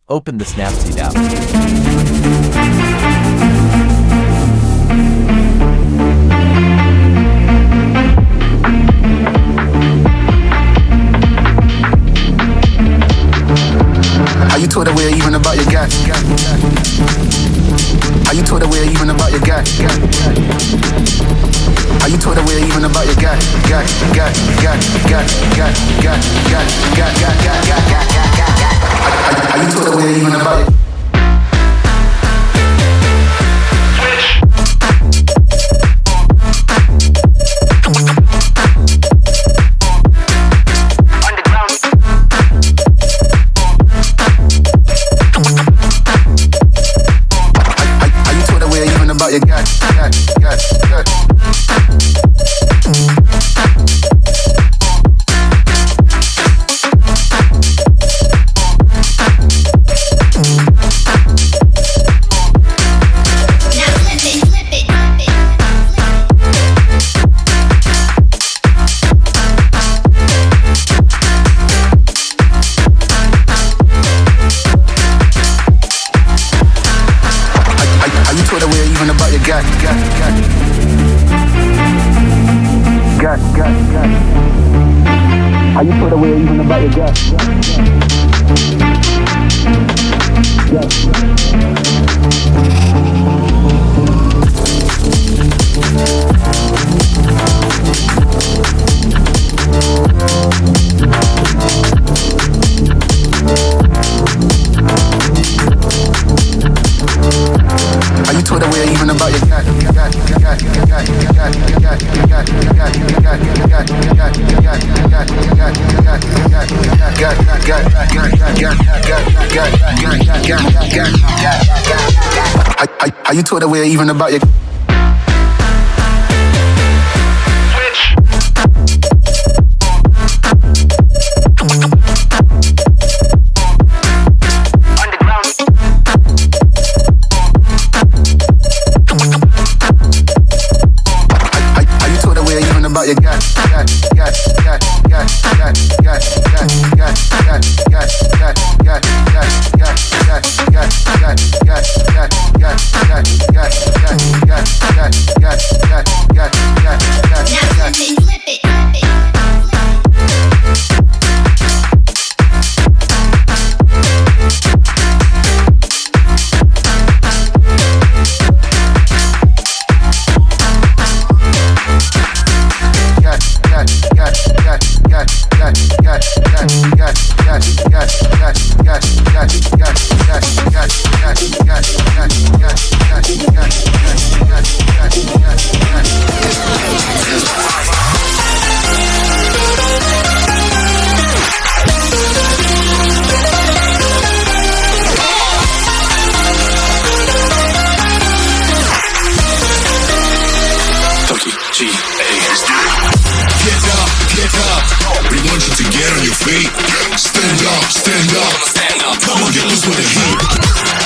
Open the Snapseed app. Are you told away even about your guy? Are you told away even about your guy? Are you told away even about your guy? Are you told away even about your you got. Are you put away even about your gas? Are you told away even about your gas? Are you told away even about your about your gas? Stand up, come on, get loose with the heat.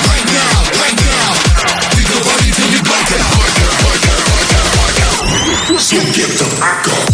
Right now, think your body till you black out. So get the fuck up.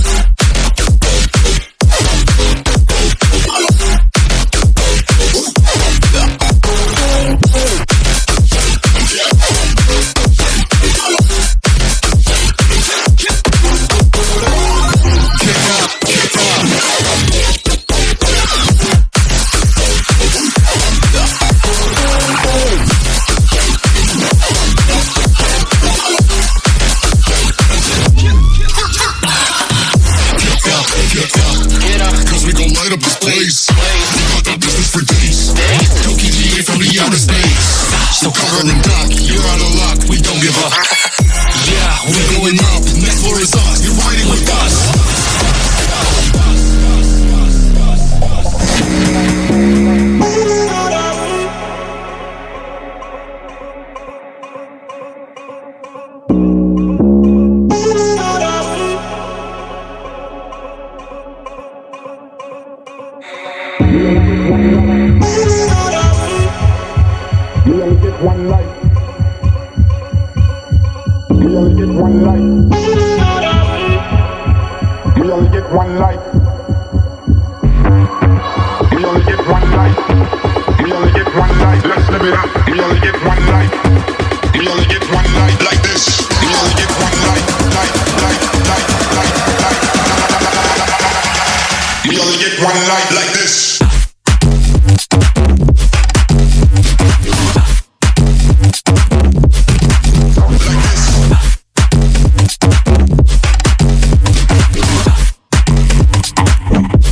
So cover and duck, you're out of luck, we don't give up. Yeah, we're going up, next floor is us, you're riding with us. We only get one life. We only get one life. We only get one life. We only get one life. We only get one life. We only get one life. We only get one life like this. We only get one life. We only get one life like this.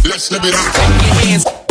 Let's live it up.